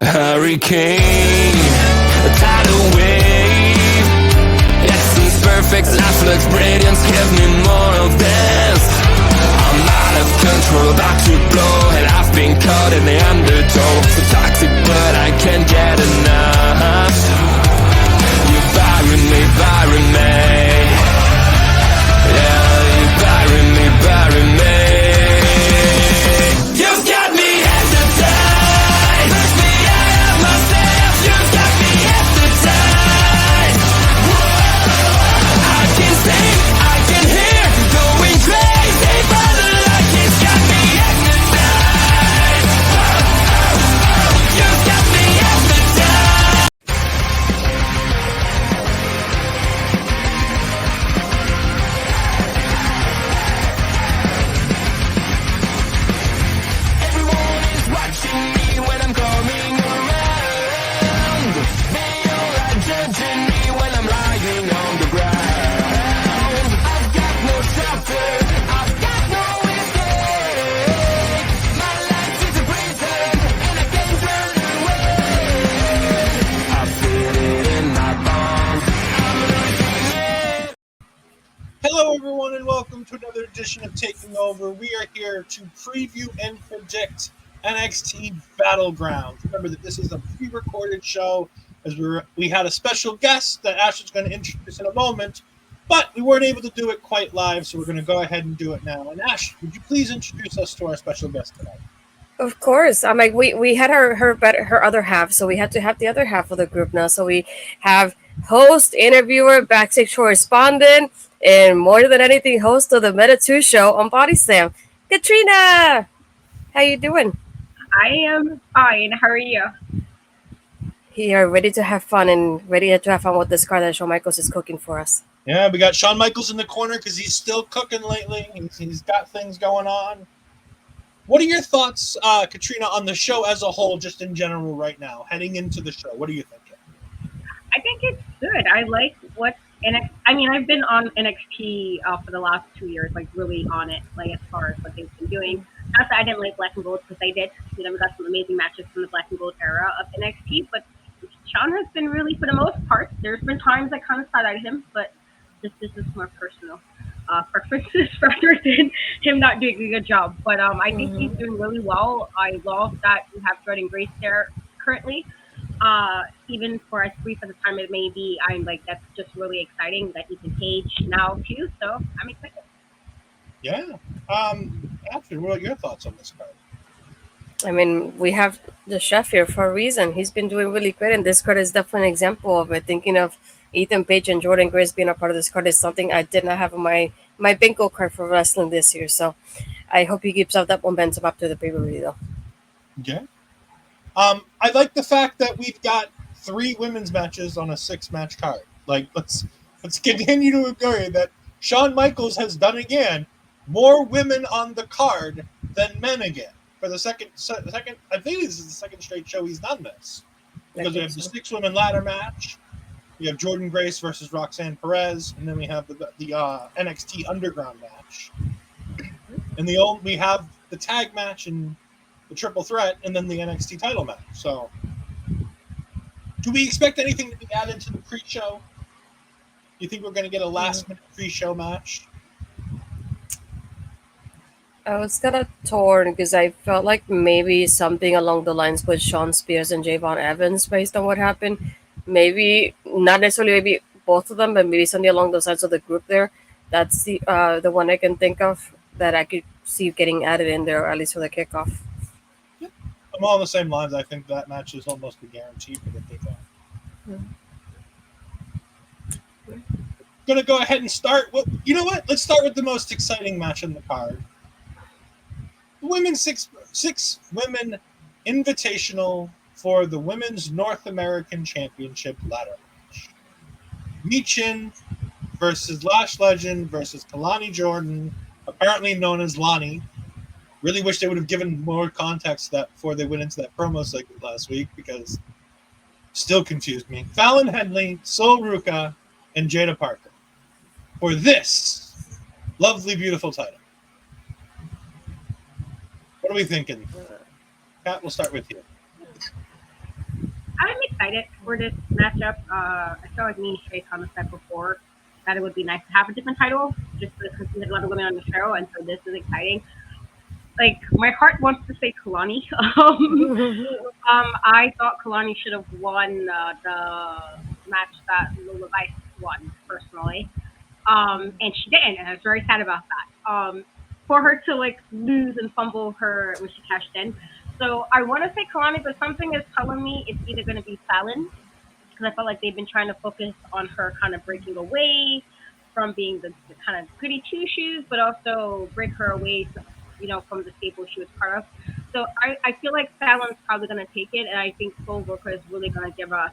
Hurricane, a tidal wave. Essence perfect, life looks brilliant. Give me more of this. I'm out of control, about to blow, and I've been caught in the undertow. So toxic, but I can't get enough. You're burying me, burying me. Yeah, you're burying me, burying me. You've got me hypnotized. Push me out of myself. You've got me hypnotized. Whoa. I can see, I can hear, going crazy for the light. It's got me hypnotized. You've got me hypnotized. Everyone is watching me when I'm coming around. They all are judging me when I'm lying on the ground. I've got no shelter, I've got no escape. My life is a prison and I can't run away. I feel it in my bones. I'm losing it. Hello, everyone, and welcome to another edition of Taking Over. We are here to preview and predict NXT Battleground. Remember that this is a pre-recorded show, as we had a special guest that Ash is going to introduce in a moment, but we weren't able to do it quite live, so we're going to go ahead and do it now. And Ash, would you please introduce us to our special guest tonight? Of course. I'm like we had her other half, so we had to have the other half of the group now. So we have host, interviewer, backstage correspondent, and more than anything, host of the Meta 2 show on Body Slam, Katrina. How you doing? I am fine. How are you? Here, ready to have fun and ready to have fun with this card that Shawn Michaels is cooking for us. Yeah, we got Shawn Michaels in the corner because he's still cooking lately. He's got things going on. What are your thoughts, Katrina, on the show as a whole, just in general right now, heading into the show? What are you thinking? I think it's good. I like what's NXT. I mean, I've been on NXT for the last 2 years, like really on it, like as far as what they've been doing. Not that I didn't like Black and Gold, because I did. You know, we got some amazing matches from the Black and Gold era of NXT, but Shawn has been really, for the most part, there's been times I kind of side-eyed him, but this is more personal preferences rather than him not doing a good job. But I think he's doing really well. I love that we have Jordynne Grace there currently. Even for as brief as a time it may be, I'm like, that's just really exciting that he can page now too. So I'm excited. Yeah. Ashton, what are your thoughts on this card? I mean, we have the chef here for a reason. He's been doing really great, and this card is definitely an example of it. Thinking of Ethan Page and Jordynne Grace being a part of this card is something I did not have on my bingo card for wrestling this year. So I hope he keeps up that momentum up to the pay-per-view, though. Okay. I like the fact that we've got 3 women's matches on a 6-match card. Like, let's continue to agree that Shawn Michaels has done again more women on the card than men again. For the second, I think this is the second straight show he's done this. Because we have the 6-women ladder match, we have Jordynne Grace versus Roxanne Perez, and then we have the NXT Underground match, and we have the tag match and the triple threat, and then the NXT title match. So, do we expect anything to be added to the pre-show? Do you think we're going to get a last-minute pre-show match? I was kind of torn because I felt like maybe something along the lines with Sean Spears and Javon Evans based on what happened. Maybe not necessarily maybe both of them, but maybe something along those lines of the group there. That's the one I can think of that I could see getting added in there, at least for the kickoff. Yep. I'm on the same lines. I think that match is almost a guarantee for the kickoff. Going to go ahead and start. Well, you know what? Let's start with the most exciting match in the card. The women's six women invitational for the Women's North American Championship ladder match. Michin versus Lash Legend versus Kelani Jordynne, apparently known as Lonnie. Really wish they would have given more context that before they went into that promo segment last week, because still confused me. Fallon, Henley, Ruca, and Jaida Parker for this lovely, beautiful title. What are we thinking? Pat, we'll start with you. I'm excited for this matchup. I feel like me and Shay kind of said before that it would be nice to have a different title, just because there's a lot of women on the show, and so this is exciting. Like my heart wants to say Kelani. I thought Kelani should have won the match that Lola Vice won personally, and she didn't, and I was very sad about that. For her to like lose and fumble her when she cashed in. So I want to say Kalani, but something is telling me it's either going to be Fallon because I felt like they've been trying to focus on her kind of breaking away from being the kind of goody two shoes, but also break her away, from the stable she was part of. So I feel like Fallon's probably going to take it, and I think Soul Worker is really going to give us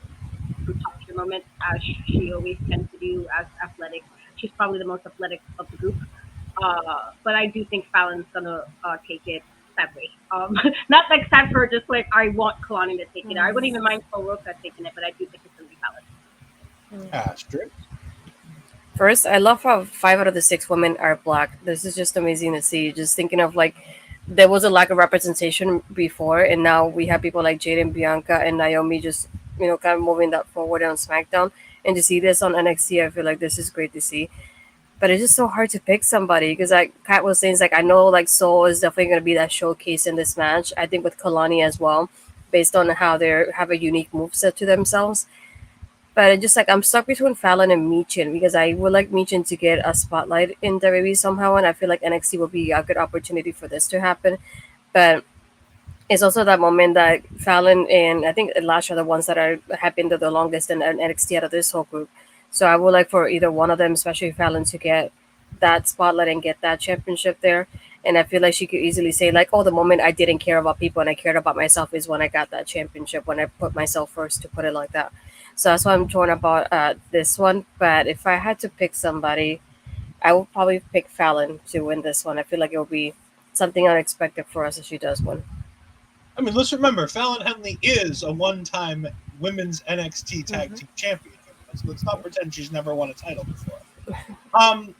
some top tier moments as she always tends to do as athletic. She's probably the most athletic of the group. But I do think Fallon's gonna take it sadly. Not like sad for her, just like I want Kalani to take it. I wouldn't even mind Roca taking it, but I do think it's gonna be Fallon. Astrid. First, I love how 5 out of the 6 women are black. This is just amazing to see. Just thinking of like there was a lack of representation before, and now we have people like Jaida and Bianca and Naomi just kind of moving that forward on SmackDown. And to see this on NXT, I feel like this is great to see. But it's just so hard to pick somebody because like Kat was saying, it's like I know like Soul is definitely going to be that showcase in this match. I think with Kelani as well, based on how they have a unique moveset to themselves. But it's just like I'm stuck between Fallon and Michin because I would like Michin to get a spotlight in WWE somehow, and I feel like NXT will be a good opportunity for this to happen. But it's also that moment that Fallon and I think Lash are the ones that have been the longest in NXT out of this whole group. So I would like for either one of them, especially Fallon, to get that spotlight and get that championship there. And I feel like she could easily say, like, oh, the moment I didn't care about people and I cared about myself is when I got that championship, when I put myself first, to put it like that. So that's why I'm torn about this one. But if I had to pick somebody, I would probably pick Fallon to win this one. I feel like it will be something unexpected for us if she does win. I mean, let's remember, Fallon Henley is a one-time women's NXT Tag Team Champion. Let's not pretend she's never won a title before. I'm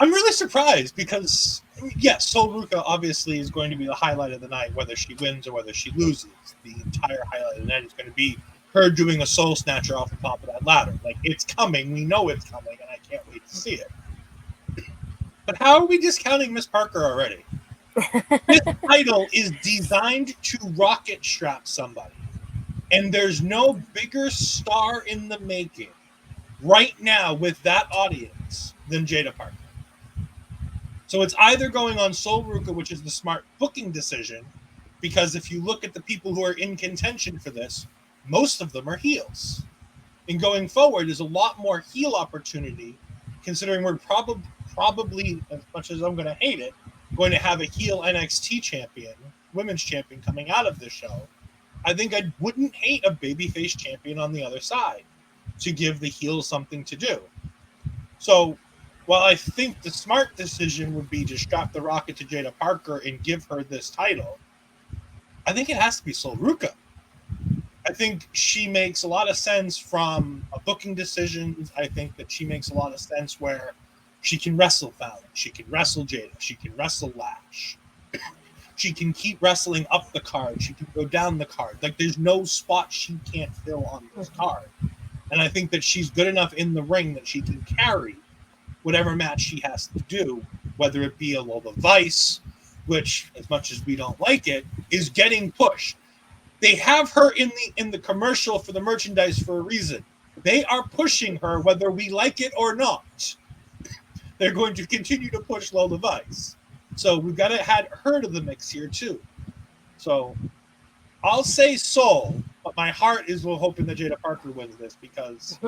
really surprised because, yes, Sol Ruca obviously is going to be the highlight of the night, whether she wins or whether she loses. The entire highlight of the night is going to be her doing a soul snatcher off the top of that ladder. Like, it's coming. We know it's coming, and I can't wait to see it. But how are we discounting Miss Parker already? This title is designed to rocket strap somebody. And there's no bigger star in the making right now with that audience than Jaida Parker. So it's either going on Sol Ruca, which is the smart booking decision, because if you look at the people who are in contention for this, most of them are heels. And going forward, there's a lot more heel opportunity, considering we're probably, as much as I'm going to hate it, going to have a heel NXT champion, women's champion coming out of this show. I think I wouldn't hate a babyface champion on the other side to give the heel something to do. So while I think the smart decision would be to strap the rocket to Jaida Parker and give her this title, I think it has to be Sol Ruca. I think she makes a lot of sense from a booking decisions. I think that she makes a lot of sense where she can wrestle Fallon, she can wrestle Jaida, she can wrestle Lash. She can keep wrestling up the card. She can go down the card. Like, there's no spot she can't fill on this card. And I think that she's good enough in the ring that she can carry whatever match she has to do, whether it be a Lola Vice, which, as much as we don't like it, is getting pushed. They have her in the commercial for the merchandise for a reason. They are pushing her whether we like it or not. They're going to continue to push Lola Vice. So we've got to add her to the mix here too. So I'll say Sol, but my heart is hoping that Jaida Parker wins this because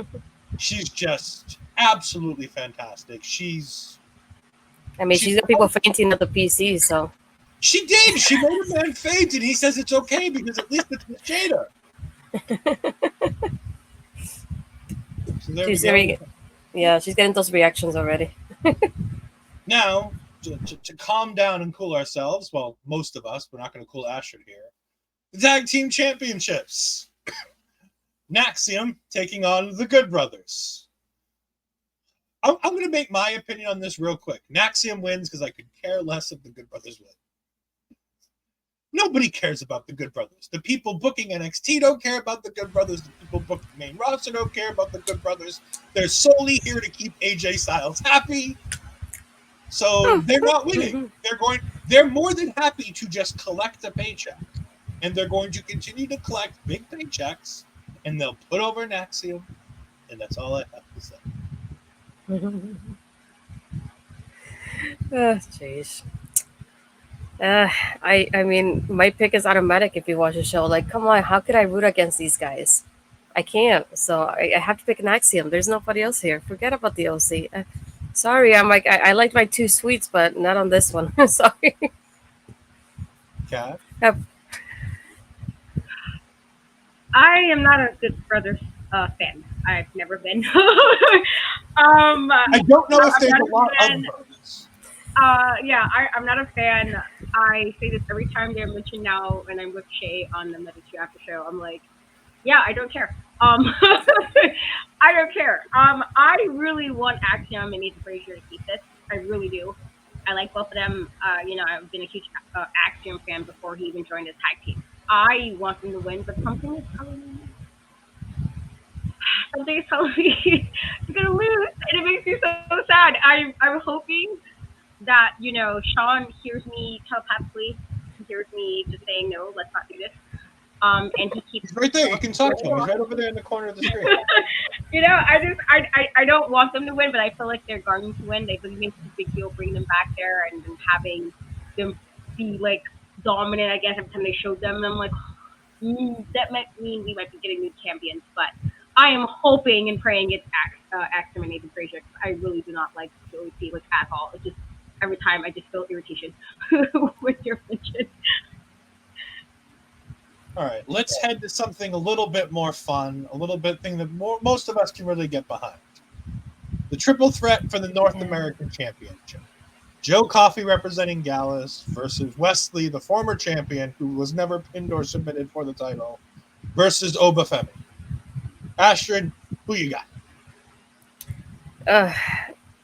she's just absolutely fantastic. She's got people fainting at the PC, so. She did. She made a man faint, and he says it's okay because at least it's with Jaida. So she's getting those reactions already. Now, to calm down and cool ourselves, well, most of us, we're not going to cool Astrid here. The Tag Team Championships. Axiom taking on the Good Brothers. I'm going to make my opinion on this real quick. Axiom wins because I could care less if the Good Brothers win. Nobody cares about the Good Brothers. The people booking NXT don't care about the Good Brothers. The people booking main roster don't care about the Good Brothers. They're solely here to keep AJ Styles happy. So they're not winning. They're more than happy to just collect a paycheck. And they're going to continue to collect big paychecks, and they'll put over an Axiom, and that's all I have to say. Jeez. I mean, my pick is automatic if you watch the show. Like, come on, how could I root against these guys? I can't. So I have to pick an Axiom. There's nobody else here. Forget about the OC. Sorry, I'm like I like my two sweets, but not on this one. Sorry. Kat? I am not a Good Brothers fan. I've never been. I don't know if there's a lot of brothers. Yeah, I'm not a fan. I say this every time they're mentioned now, and I'm with Shay on the Medici After Show. I'm like, yeah, I don't care. I don't care. I really want Axiom and Nathan Frazer to keep this. I really do. I like both of them. I've been a huge Axiom fan before he even joined his tag team. I want them to win, but something is telling me he's gonna lose, and it makes me so sad. I'm hoping that Sean hears me telepathically. He hears me just saying no, let's not do this. And he keeps He's right there. You can talk to him. He's right over there in the corner of the screen. I don't want them to win, but I feel like they're going to win. They really make a big deal bringing them back there and having them be like dominant. I guess every time they showed them, and I'm like, that might mean we might be getting new champions. But I am hoping and praying it's Axiom and Nathan Frazer. I really do not like Joey C like at all. It's just every time I just feel irritation with your mention. All right, let's head to something a little bit more fun, a little bit thing that most of us can really get behind. The triple threat for the North American Championship. Joe Coffey representing Gallows versus Wesley, the former champion who was never pinned or submitted for the title, versus Oba Femi. Astrid, who you got?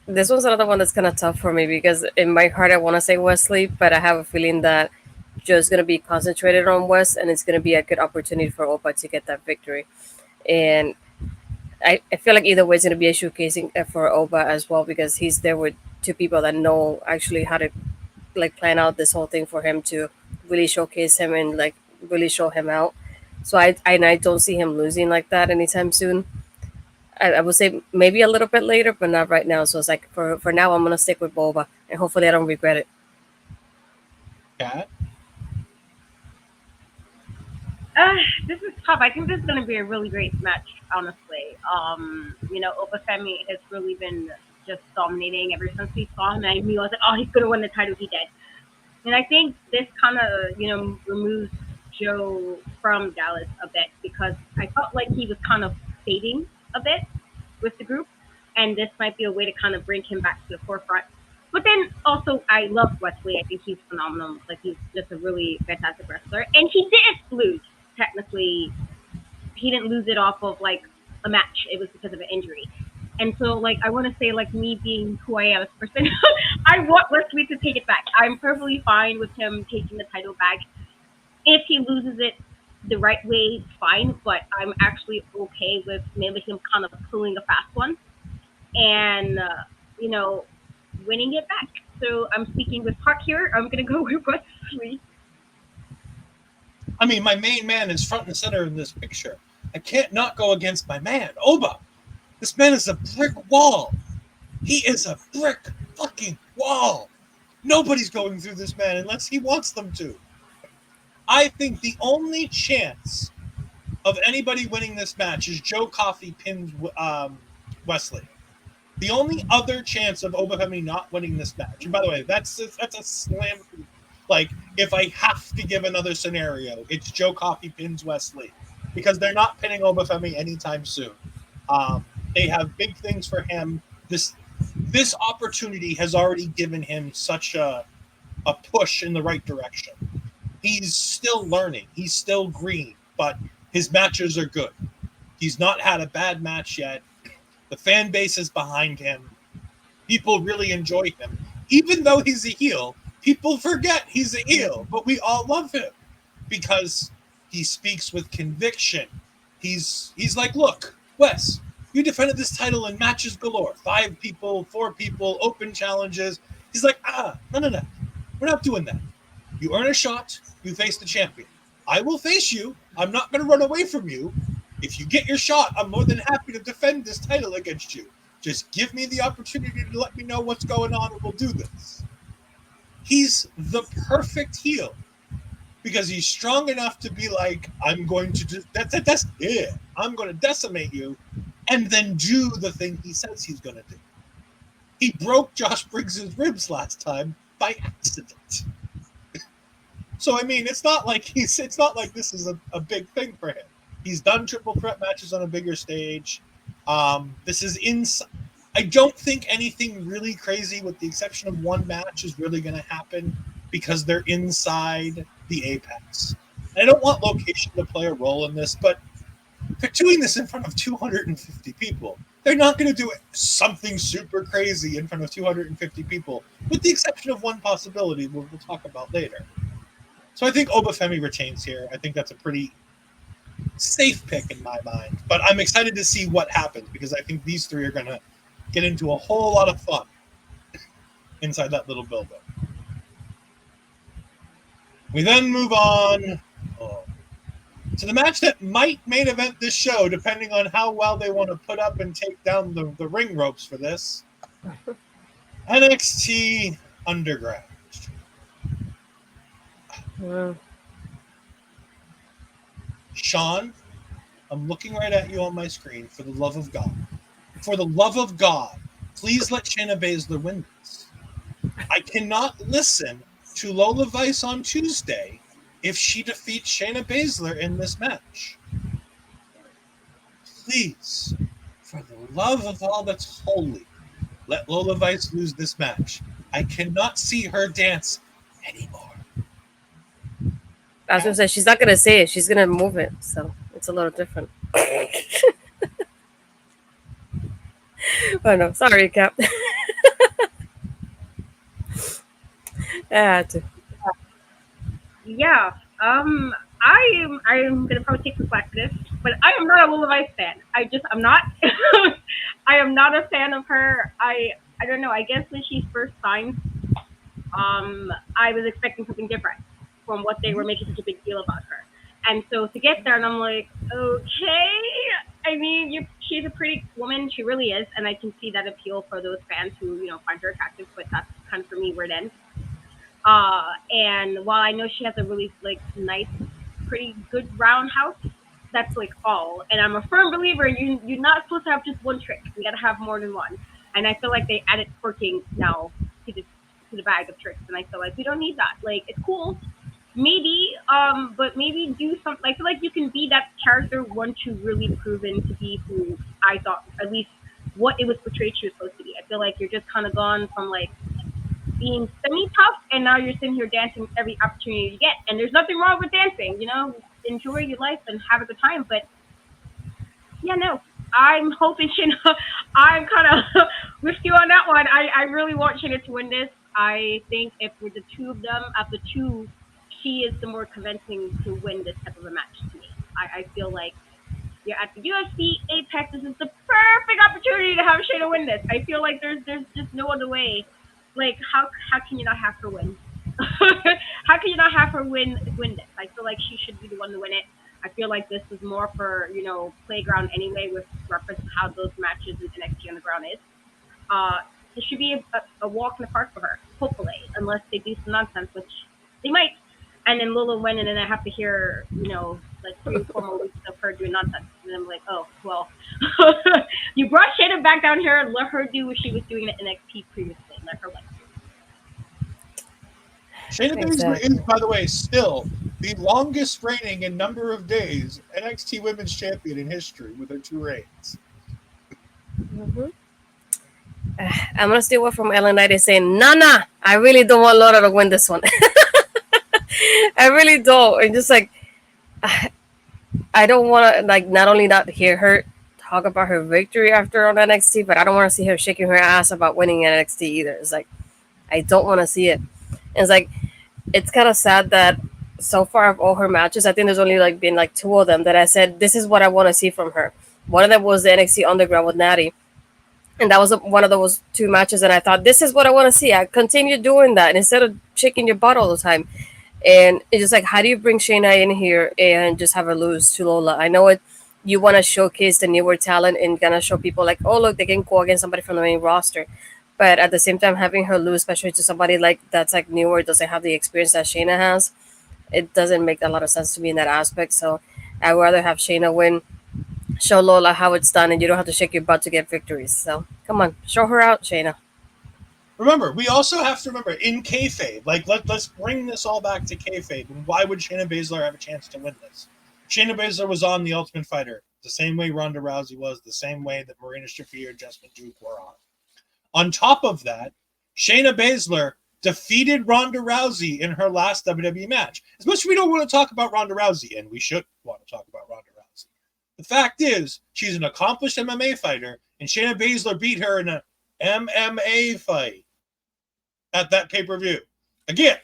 This one's another one that's kind of tough for me because in my heart I want to say Wesley, but I have a feeling that Joe's going to be concentrated on West, and it's going to be a good opportunity for Opa to get that victory. And I feel like either way it's going to be a showcasing for Opa as well, because he's there with two people that know actually how to like plan out this whole thing for him to really showcase him and like really show him out. So I don't see him losing like that anytime soon. I would say maybe a little bit later, but not right now. So it's like for now I'm going to stick with Boba, and hopefully I don't regret it. Kat? This is tough. I think this is going to be a really great match, honestly. Oba Femi has really been just dominating ever since we saw him. And I knew I was like, oh, he's going to win the title. He did. And I think this kind of, removes Joe from Dallas a bit, because I felt like he was kind of fading a bit with the group. And this might be a way to kind of bring him back to the forefront. But then also, I love Wesley. I think he's phenomenal. Like, he's just a really fantastic wrestler. And he didn't lose. Technically, he didn't lose it off of like a match. It was because of an injury. And so, like, I want to say, like, me being who I am as a person, I want Wesley to take it back. I'm perfectly fine with him taking the title back. If he loses it the right way, fine. But I'm actually okay with maybe him kind of pulling a fast one and, winning it back. So I'm speaking with heart here. I'm going to go with Wesley. I mean, my main man is front and center in this picture. I can't not go against my man, Oba. This man is a brick wall. He is a brick fucking wall. Nobody's going through this man unless he wants them to. I think the only chance of anybody winning this match is Joe Coffey pins Wesley. The only other chance of Oba Femi not winning this match, and by the way, that's a slam. Like, if I have to give another scenario, it's Joe Coffey pins Wesley, because they're not pinning Oba Femi anytime soon. They have big things for him. This opportunity has already given him such a push in the right direction. He's still learning. He's still green, but his matches are good. He's not had a bad match yet. The fan base is behind him. People really enjoy him. Even though he's a heel, people forget he's a heel, but we all love him. because he speaks with conviction. He's like, look, Wes, you defended this title in matches galore. 5 people, 4 people, open challenges. He's like, no. We're not doing that. You earn a shot, you face the champion. I will face you. I'm not going to run away from you. If you get your shot, I'm more than happy to defend this title against you. Just give me the opportunity to let me know what's going on and we'll do this. He's the perfect heel because he's strong enough to be like, I'm going to do that's it. I'm going to decimate you and then do the thing he says he's going to do. He broke Josh Briggs' ribs last time by accident. So I mean, it's not like this is a big thing for him. He's done triple threat matches on a bigger stage. This is inside. I don't think anything really crazy, with the exception of one match, is really going to happen because they're inside the Apex. And I don't want location to play a role in this, but they're doing this in front of 250 people. They're not going to do something super crazy in front of 250 people, with the exception of one possibility we'll talk about later. So I think Femi retains here. I think that's a pretty safe pick in my mind. But I'm excited to see what happens because I think these 3 are going to get into a whole lot of fun inside that little building. We then move on to the match that might main event this show, depending on how well they want to put up and take down the ring ropes for this. NXT Underground. Wow. Sean, I'm looking right at you on my screen. For the love of God. For the love of God, please let Shayna Baszler win this. I cannot listen to Lola Vice on Tuesday if she defeats Shayna Baszler in this match. Please, for the love of all that's holy, let Lola Vice lose this match. I cannot see her dance anymore. I was going to say, she's not going to say it. She's going to move it. So it's a little different. Oh, no. Sorry, Cap. I had to. Yeah. I'm gonna probably take the flack for this, but I am not a Lola Vice fan. I'm not. I am not a fan of her. I don't know. I guess when she first signed, I was expecting something different from what they were making such a big deal about her. And so to get there, and I'm like, okay. I mean, she's a pretty woman. She really is, and I can see that appeal for those fans who find her attractive. But that's kind of for me where it ends. And while I know she has a really nice, pretty good roundhouse, that's all. And I'm a firm believer you're not supposed to have just one trick. You gotta have more than one. And I feel like they added twerking now to the bag of tricks. And I feel like we don't need that. It's cool, maybe, but maybe do something. I feel like you can be that character once you've really proven to be who I thought, at least what it was portrayed she was supposed to be. I feel like you're just kind of gone from being semi-tough, and now you're sitting here dancing every opportunity you get. And there's nothing wrong with dancing, enjoy your life and have a good time. But yeah, no, I'm hoping Shayna. I'm kind of with you on that one. I really want Shayna to win this. I think if with the two of them, of the two, she is the more convincing to win this type of a match to me. I feel like you're at the UFC Apex. This is the perfect opportunity to have Shayna win this. I feel like there's just no other way. How can you not have her win? How can you not have her win this? I feel like she should be the one to win it. I feel like this is more for Playground anyway, with reference to how those matches in NXT Underground is. It should be a walk in the park for her, hopefully, unless they do some nonsense, which they might. And then Lola win, and then I have to hear 3 or 4 more weeks of her doing nonsense, and I'm like, oh well, you brought Shayna back down here and let her do what she was doing at NXT previously. Let her win. Shayna Baszler is, by the way, still the longest reigning in number of days NXT Women's Champion in history with her 2 reigns. Mm-hmm. I'm gonna steal one from Ellen Knight is saying, Nana, I really don't want Lola to win this one. I really don't. And just I don't want to not only not hear her talk about her victory after on NXT, but I don't want to see her shaking her ass about winning NXT either. It's I don't want to see it. And it's kind of sad that so far of all her matches, I think there's only like been like two of them that I said this is what I want to see from her. One of them was the NXT Underground with Natty, and that was one of those two matches. And I thought this is what I want to see. I continue doing that instead of shaking your butt all the time. And it's just like, how do you bring Shayna in here and just have her lose to Lola? I know it. You want to showcase the newer talent and gonna show people like, oh look, they can go against somebody from the main roster. But at the same time, having her lose, especially to somebody like that's like newer, doesn't have the experience that Shayna has, it doesn't make a lot of sense to me in that aspect. So I'd rather have Shayna win, show Lola how it's done, and you don't have to shake your butt to get victories. So come on, show her out, Shayna. Remember, we also have to remember in kayfabe, like let's bring this all back to kayfabe. And why would Shayna Baszler have a chance to win this? Shayna Baszler was on The Ultimate Fighter the same way Ronda Rousey was, the same way that Marina Shafir and Jessamine Duke were on. On top of that, Shayna Baszler defeated Ronda Rousey in her last WWE match. As much as we don't want to talk about Ronda Rousey, and we should want to talk about Ronda Rousey, the fact is she's an accomplished MMA fighter, and Shayna Baszler beat her in an MMA fight at that pay-per-view. Again,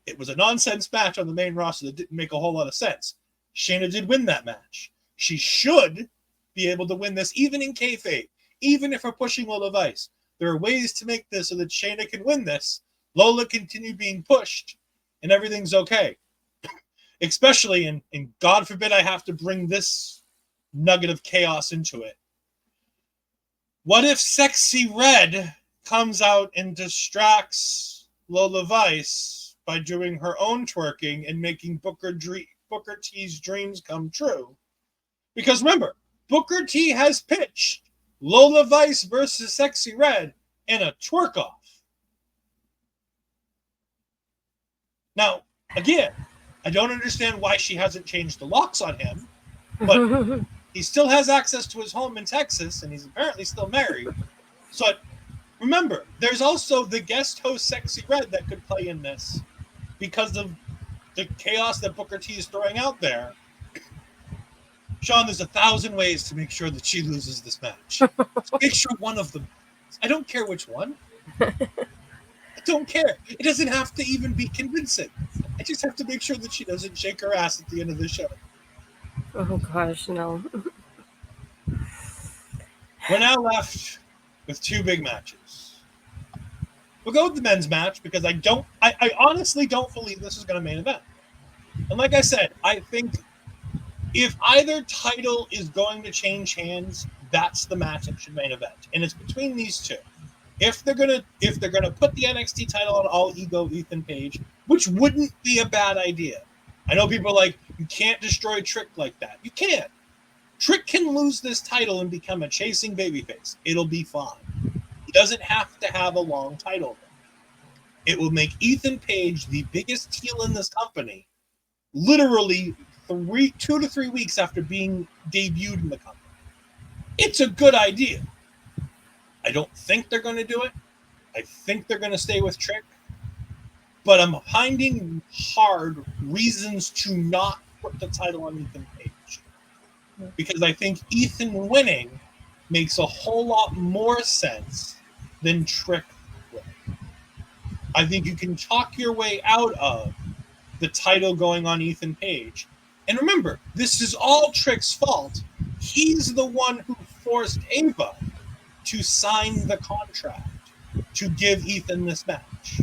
it was a nonsense match on the main roster that didn't make a whole lot of sense. Shayna did win that match. She should be able to win this, even in kayfabe, even if we're pushing Lola Vice. There are ways to make this so that Shayna can win this. Lola continue being pushed, and everything's okay. Especially, and God forbid I have to bring this nugget of chaos into it. What if Sexy Red comes out and distracts Lola Vice by doing her own twerking and making Booker T's dreams come true? Because remember, Booker T has pitched Lola Vice versus Sexy Red in a twerk-off. Now, again, I don't understand why she hasn't changed the locks on him, but he still has access to his home in Texas, and he's apparently still married. So remember, there's also the guest host Sexy Red that could play in this because of the chaos that Booker T is throwing out there. Sean, there's 1,000 ways to make sure that she loses this match. So make sure one of them. I don't care which one. I don't care. It doesn't have to even be convincing. I just have to make sure that she doesn't shake her ass at the end of the show. Oh gosh, no. We're now left with two big matches. We'll go with the men's match because I honestly don't believe this is going to main event. And like I said, I think if either title is going to change hands, that's the match that should main event, and it's between these two. If they're gonna put the NXT title on All Ego Ethan Page, which wouldn't be a bad idea. I know people are like, you can't destroy Trick like that. You can't. Trick can lose this title and become a chasing babyface. It'll be fine. He doesn't have to have a long title. It will make Ethan Page the biggest heel in this company, literally 2 to 3 weeks after being debuted in the company. It's a good idea. I don't think they're going to do it. I think they're going to stay with Trick. But I'm finding hard reasons to not put the title on Ethan Page. Because I think Ethan winning makes a whole lot more sense than Trick winning. I think you can talk your way out of the title going on Ethan Page. And remember, this is all Trick's fault. He's the one who forced Ava to sign the contract to give Ethan this match.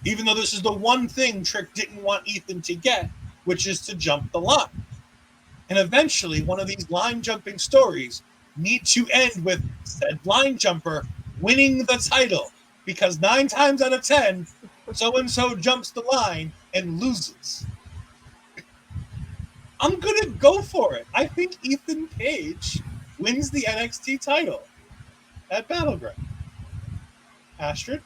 Even though this is the one thing Trick didn't want Ethan to get, which is to jump the line. And eventually, one of these line jumping stories need to end with said line jumper winning the title. Because 9 times out of 10, so-and-so jumps the line and loses. I'm going to go for it. I think Ethan Page wins the NXT title at Battleground. Astrid?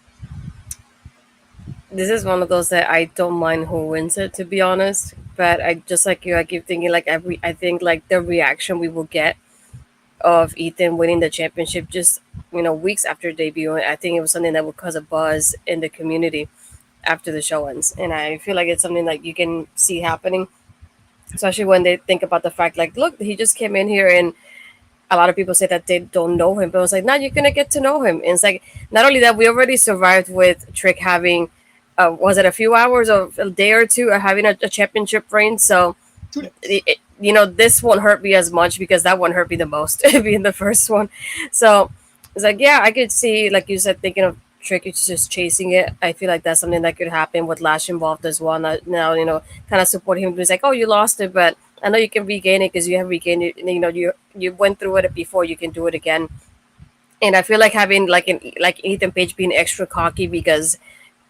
This is one of those that I don't mind who wins it, to be honest. But I just like you, I keep thinking like I think like the reaction we will get of Ethan winning the championship just weeks after debuting. I think it was something that would cause a buzz in the community after the show ends, and I feel like it's something like you can see happening, especially when they think about the fact like, look, he just came in here and a lot of people say that they don't know him, but it's like, now you're gonna get to know him. And it's like, not only that, we already survived with Trick having was it a few hours or a day or two of having a championship reign. So this won't hurt me as much because that one hurt me the most being the first one. So it's like, yeah, I could see, like you said, thinking of Trick is just chasing it. I feel like that's something that could happen with Lash involved as well. Now, kind of support him. He's like, oh, you lost it, but I know you can regain it because you have regained it. You went through it before. You can do it again. And I feel like having like Ethan Page being extra cocky because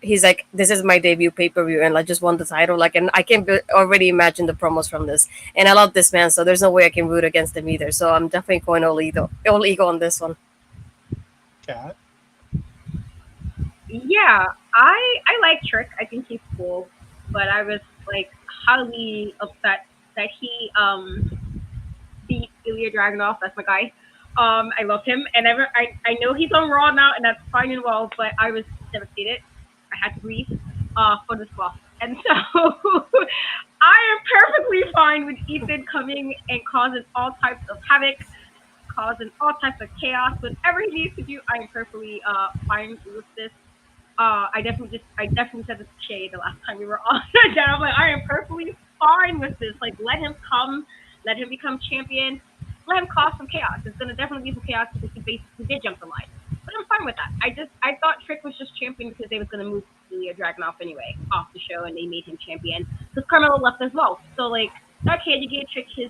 he's like, this is my debut pay-per-view and I just won the title, like, and I can already imagine the promos from this, and I love this man, so there's no way I can root against him either, so I'm definitely going all ego on this one. Cat? Yeah, I like Trick. I think he's cool, but I was like highly upset that he beat Ilya Dragunov. That's my guy. I love him, and I know he's on Raw now, and that's fine and well, but I was devastated. I had to breathe for this loss. And so I am perfectly fine with Ethan coming and causing all types of havoc, causing all types of chaos. Whatever he needs to do, I am perfectly fine with this. I definitely said this to Shay the last time we were on. I'm like, I am perfectly fine with this. Like, let him come, let him become champion, let him cause some chaos. It's gonna definitely be some chaos because he basically did jump the line. But I'm fine with that. I thought Trick was just champion because they was gonna move Ilya Dragunov anyway off the show, and they made him champion because Carmelo left as well. So like, okay, you gave Trick his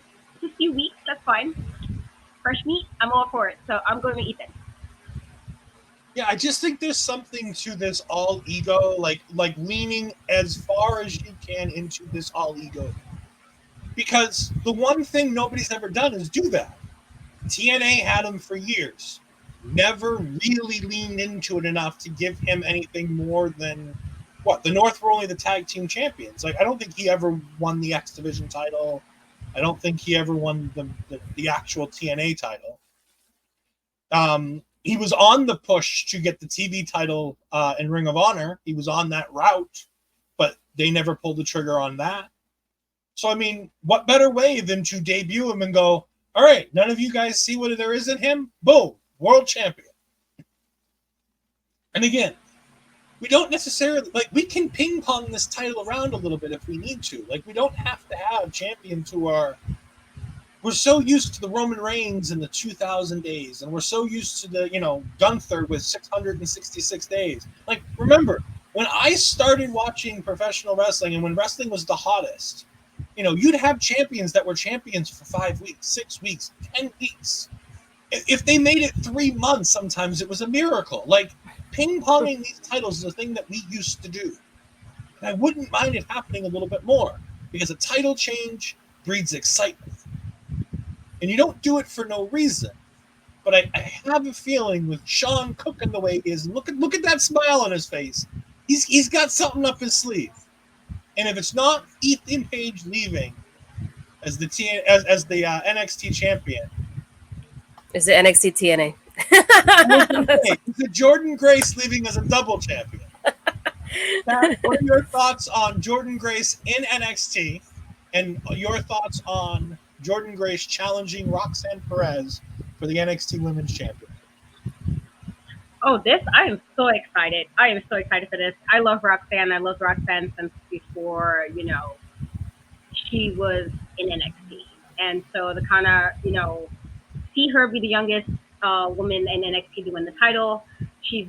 few weeks. That's fine. Fresh meat. I'm all for it. So I'm going with Ethan. Yeah, I just think there's something to this all ego, like leaning as far as you can into this all ego. Because the one thing nobody's ever done is do that. TNA had him for years. Never really leaned into it enough to give him anything more than what? The North were only the tag team champions. Like, I don't think he ever won the X Division title. I don't think he ever won the actual TNA title. He was on the push to get the TV title in Ring of Honor. He was on that route, but they never pulled the trigger on that. So, I mean, what better way than to debut him and go, all right, none of you guys see what there is in him? Boom, world champion. And again, we don't necessarily, like, we can ping pong this title around a little bit if we need to. Like, we don't have to have champions who are, we're so used to the Roman Reigns in the 2000 days, and we're so used to the, Gunther with 666 days. Like, remember, when I started watching professional wrestling and when wrestling was the hottest, you'd have champions that were champions for 5 weeks, 6 weeks, 10 weeks. If they made it 3 months, sometimes it was a miracle. Like, ping-ponging these titles is a thing that we used to do. And I wouldn't mind it happening a little bit more, because a title change breeds excitement. And you don't do it for no reason. But I have a feeling with Sean cooking the way he is, and look at that smile on his face. He's got something up his sleeve. And if it's not Ethan Page leaving as the NXT champion, is it NXT TNA? Is it Jordynne Grace leaving as a double champion? What are your thoughts on Jordynne Grace in NXT, and your thoughts on Jordynne Grace challenging Roxanne Perez for the NXT Women's Champion? Oh, I am so excited. I am so excited for this. I love Roxanne. I love Roxanne since before, she was in NXT. And so to kind of, see her be the youngest woman in NXT to win the title. She's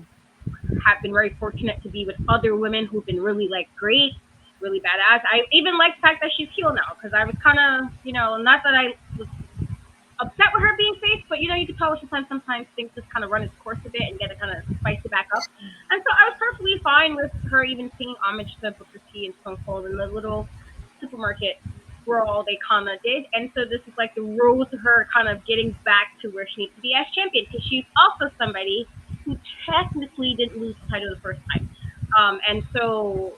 been very fortunate to be with other women who've been really, great, really badass. I even like the fact that she's heel now, because I was kind of, not that I was upset with her being face, but you can tell sometimes things just kind of run its course a bit and get to kind of spice it back up. And so I was perfectly fine with her even paying homage to Booker T and Stone Cold in the little supermarket brawl they kind of did. And so this is like the road to her kind of getting back to where she needs to be as champion, because she's also somebody who technically didn't lose the title the first time. And so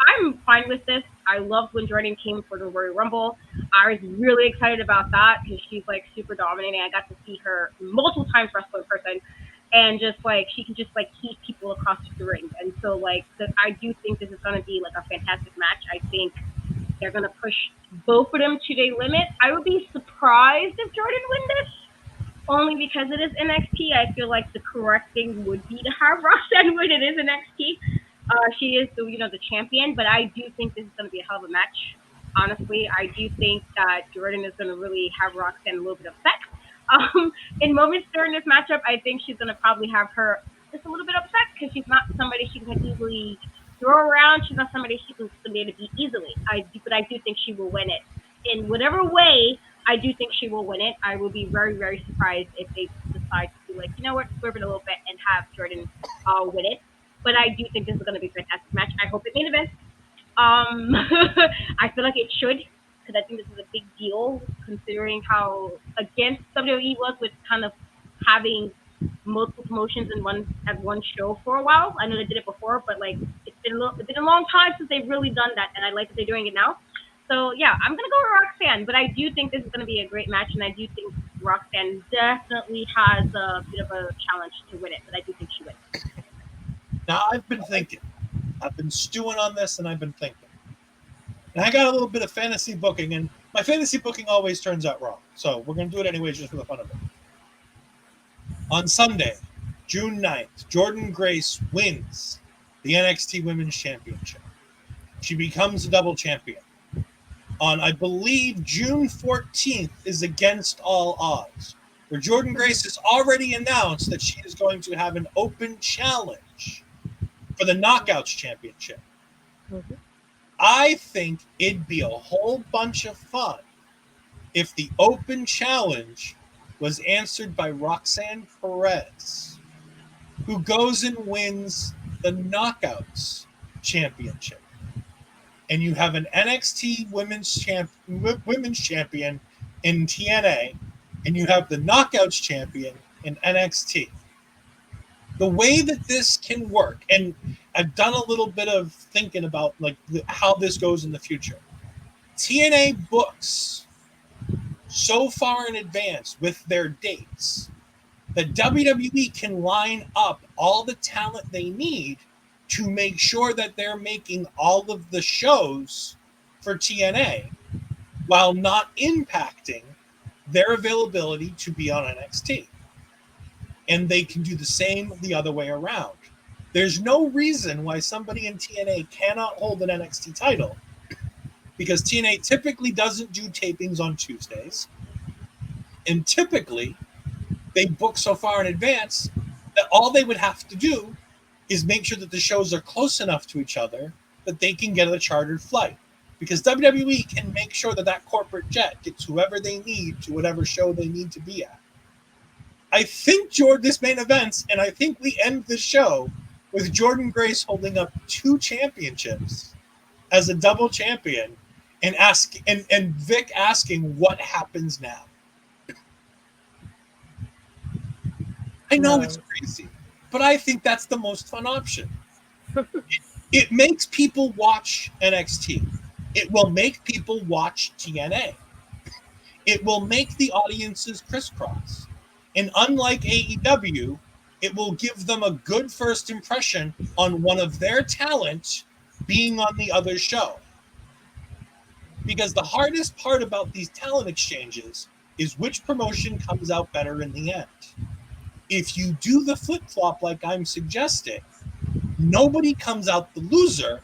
I'm fine with this. I loved when Jordynne came for the Royal Rumble. I was really excited about that because she's super dominating. I got to see her multiple times wrestle in person, and just she can just keep people across the ring. And so I do think this is going to be a fantastic match. I think they're going to push both of them to their limit. I would be surprised if Jordynne win this, only because it is NXT. I feel like the correct thing would be to have Roxanne win. It is NXT. She is the champion, but I do think this is going to be a hell of a match. Honestly, I do think that Jordynne is going to really have Roxanne a little bit upset. In moments during this matchup, I think she's going to probably have her just a little bit upset because she's not somebody she can easily throw around. She's not somebody she can be able to beat easily. But I do think she will win it in whatever way. I do think she will win it. I will be very, very surprised if they decide to be like, you know what, swerve it a little bit and have Jordynne win it. But I do think this is going to be a fantastic match. I hope it main events. I feel like it should because I think this is a big deal considering how against WWE was with kind of having multiple promotions in one at one show for a while. I know they did it before, but like it's been a long time since they've really done that, and I like that they're doing it now. So yeah, I'm gonna go with Roxanne, but I do think this is gonna be a great match, and I do think Roxanne definitely has a bit of a challenge to win it, but I do think she wins. Now, I've been thinking. I've been stewing on this, and I've been thinking. And I got a little bit of fantasy booking, and my fantasy booking always turns out wrong. So we're going to do it anyways just for the fun of it. On Sunday, June 9th, Jordynne Grace wins the NXT Women's Championship. She becomes a double champion. On, I believe, June 14th is Against All Odds, where Jordynne Grace has already announced that she is going to have an open challenge for the Knockouts Championship. Mm-hmm. I think it'd be a whole bunch of fun if the open challenge was answered by Roxanne Perez, who goes and wins the Knockouts Championship. And you have an NXT women's champion in TNA, and you have the Knockouts champion in NXT. The way that this can work, and I've done a little bit of thinking about like how this goes in the future. TNA books so far in advance with their dates that WWE can line up all the talent they need to make sure that they're making all of the shows for TNA while not impacting their availability to be on NXT. And they can do the same the other way around. There's no reason why somebody in TNA cannot hold an NXT title because TNA typically doesn't do tapings on Tuesdays. And typically, they book so far in advance that all they would have to do is make sure that the shows are close enough to each other that they can get a chartered flight. Because WWE can make sure that that corporate jet gets whoever they need to whatever show they need to be at. I think this main events, and I think we end the show with Jordynne Grace holding up 2 championships as a double champion and Vic asking what happens now. I know it's crazy, but I think that's the most fun option. It makes people watch NXT. It will make people watch TNA. It will make the audiences crisscross. And unlike AEW, it will give them a good first impression on one of their talent being on the other show. Because the hardest part about these talent exchanges is which promotion comes out better in the end. If you do the flip-flop like I'm suggesting, nobody comes out the loser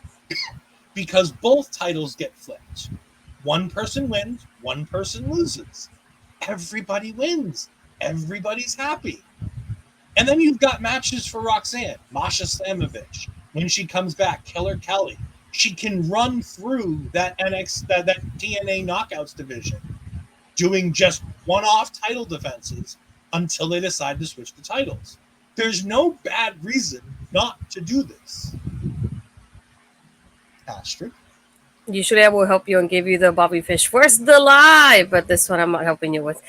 because both titles get flipped. One person wins, one person loses. Everybody wins. Everybody's happy. And then you've got matches for Roxanne, Masha Slamovich. When she comes back, Killer Kelly. She can run through that that TNA Knockouts division, doing just one-off title defenses until they decide to switch the titles. There's no bad reason not to do this. Astrid? Usually I will help you and give you the Bobby Fish. Where's the lie? But this one I'm not helping you with.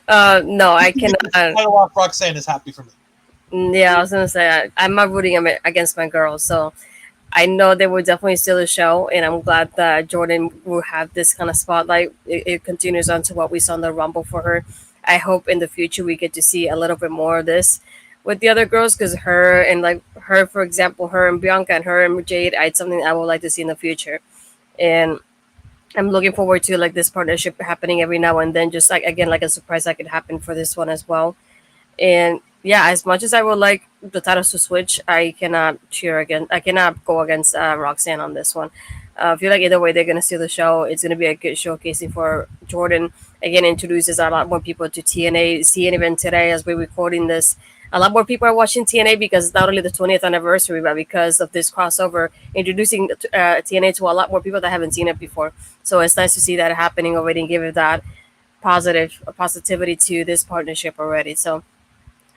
No, I cannot. Title off Roxanne is happy for me. Yeah, I was going to say, I'm not rooting against my girls. So I know they will definitely steal the show. And I'm glad that Jordynne will have this kind of spotlight. It continues on to what we saw in the Rumble for her. I hope in the future we get to see a little bit more of this with the other girls, because her, for example, her and Bianca and her and Jade, it's something I would like to see in the future. And I'm looking forward to like this partnership happening every now and then, just like, again, like a surprise that could happen for this one as well. And yeah, as much as I would like the titles to switch, I cannot cheer against. I cannot go against Roxanne on this one. I feel like either way they're gonna steal the show. It's gonna be a good showcasing for Jordynne. Again, introduces a lot more people to TNA. Seeing even today as we're recording this, a lot more people are watching TNA because it's not only the 20th anniversary, but because of this crossover, introducing TNA to a lot more people that haven't seen it before. So it's nice to see that happening already and give it that positivity to this partnership already. So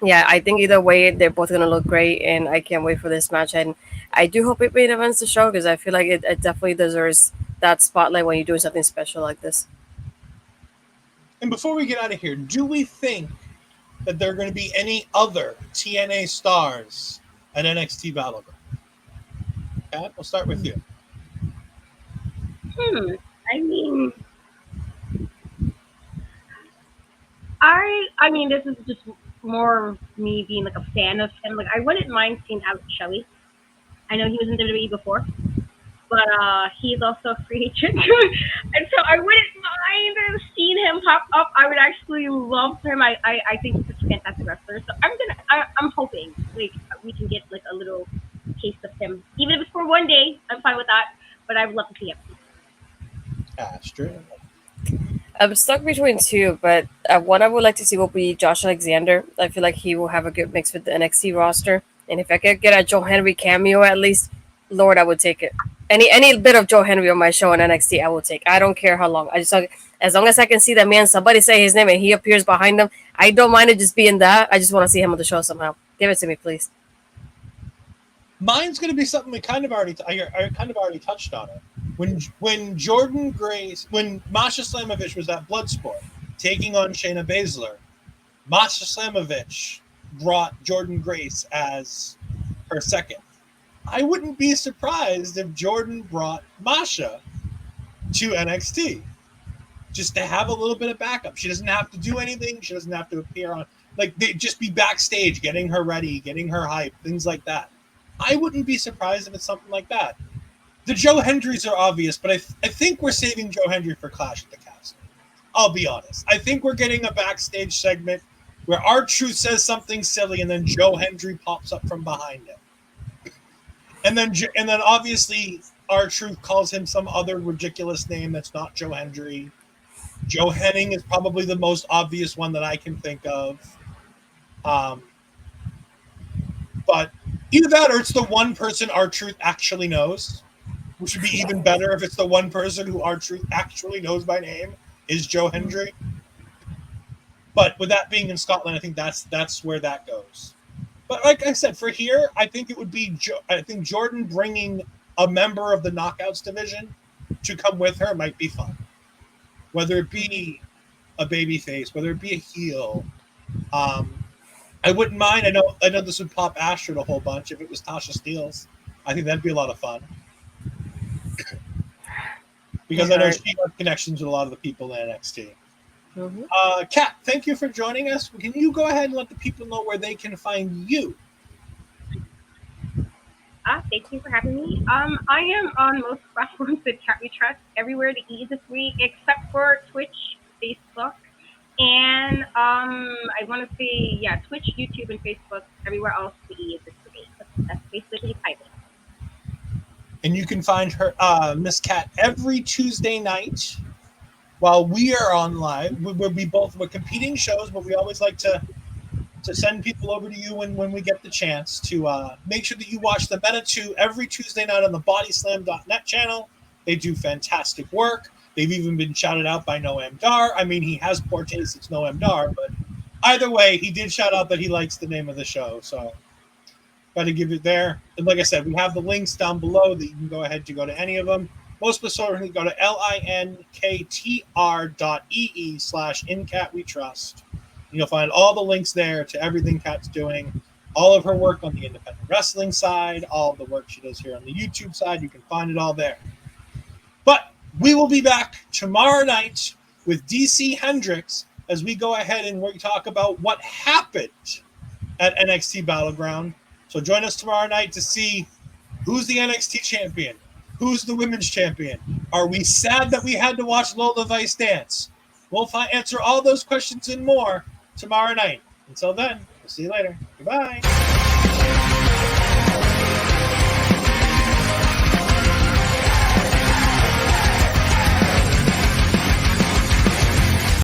yeah, I think either way they're both gonna look great, and I can't wait for this match. And I do hope it main events the show because I feel like it definitely deserves that spotlight when you're doing something special like this. And before we get out of here, do we think that there are going to be any other TNA stars at NXT Battleground? Kat, we'll start with you. I mean, I mean, this is just more me being like a fan of him. Like, I wouldn't mind seeing Alex Shelley. I know he was in WWE before, but he's also a free agent, and so I wouldn't mind seeing him pop up. I would actually love him. I think he's such a fantastic wrestler. So I'm hoping like we can get like a little taste of him, even if it's for one day. I'm fine with that, but I would love to see him. Astrid. I'm stuck between two, but one I would like to see will be Josh Alexander. I feel like he will have a good mix with the NXT roster, and if I could get a Joe Henry cameo at least, Lord, I would take it. Any bit of Joe Henry on my show on NXT, I will take. I don't care how long. I just as long as I can see that man, somebody say his name and he appears behind them. I don't mind it just being that. I just want to see him on the show somehow. Give it to me, please. Mine's going to be something we kind of already I kind of already touched on it. When Jordynne Grace, when Masha Slamovich was at Bloodsport taking on Shayna Baszler, Masha Slamovich brought Jordynne Grace as her second. I wouldn't be surprised if Jordynne brought Masha to NXT just to have a little bit of backup. She doesn't have to do anything. She doesn't have to appear on, like, they just be backstage, getting her ready, getting her hype, things like that. I wouldn't be surprised if it's something like that. The Joe Hendrys are obvious, but I think we're saving Joe Hendry for Clash at the Castle. I'll be honest. I think we're getting a backstage segment where R-Truth says something silly and then Joe Hendry pops up from behind him. And then obviously R-Truth calls him some other ridiculous name that's not Joe Hendry. Joe Henning is probably the most obvious one that I can think of. But either that or it's the one person R-Truth actually knows, which would be even better if it's the one person who R-Truth actually knows by name is Joe Hendry. But with that being in Scotland, I think that's where that goes. But like I said, for here, I think it would be I think Jordynne bringing a member of the Knockouts division to come with her might be fun. Whether it be a babyface, whether it be a heel. I wouldn't mind. I know this would pop Astrid a whole bunch if it was Tasha Steelz. I think that'd be a lot of fun. Because I know she has connections with a lot of the people in NXT. Mm-hmm. Kat, thank you for joining us. Can you go ahead and let the people know where they can find you? Thank you for having me. I am on most platforms that Cat We Trust, everywhere the E is this week, except for Twitch, Facebook, and I want to say, Twitch, YouTube, and Facebook. Everywhere else the E is this week. That's basically typing. And you can find her, Miss Cat, every Tuesday night while we are on live. We're competing shows, but we always like to send people over to you when we get the chance to make sure that you watch the Meta 2 every Tuesday night on the bodyslam.net channel. They do fantastic work. They've even been shouted out by Noam Dar. I mean, he has poor taste, it's Noam Dar, but either way, he did shout out that he likes the name of the show, so got to give it there. And like I said, we have the links down below that you can go ahead to go to any of them. Most specifically, go to linktr.ee/InCatWeTrust. You'll find all the links there to everything Kat's doing, all of her work on the independent wrestling side, all of the work she does here on the YouTube side. You can find it all there. But we will be back tomorrow night with DC Hendricks as we go ahead and we talk about what happened at NXT Battleground. So join us tomorrow night to see who's the NXT champion, who's the women's champion. Are we sad that we had to watch Lola Vice dance? We'll answer all those questions and more tomorrow night. Until then, we'll see you later. Goodbye.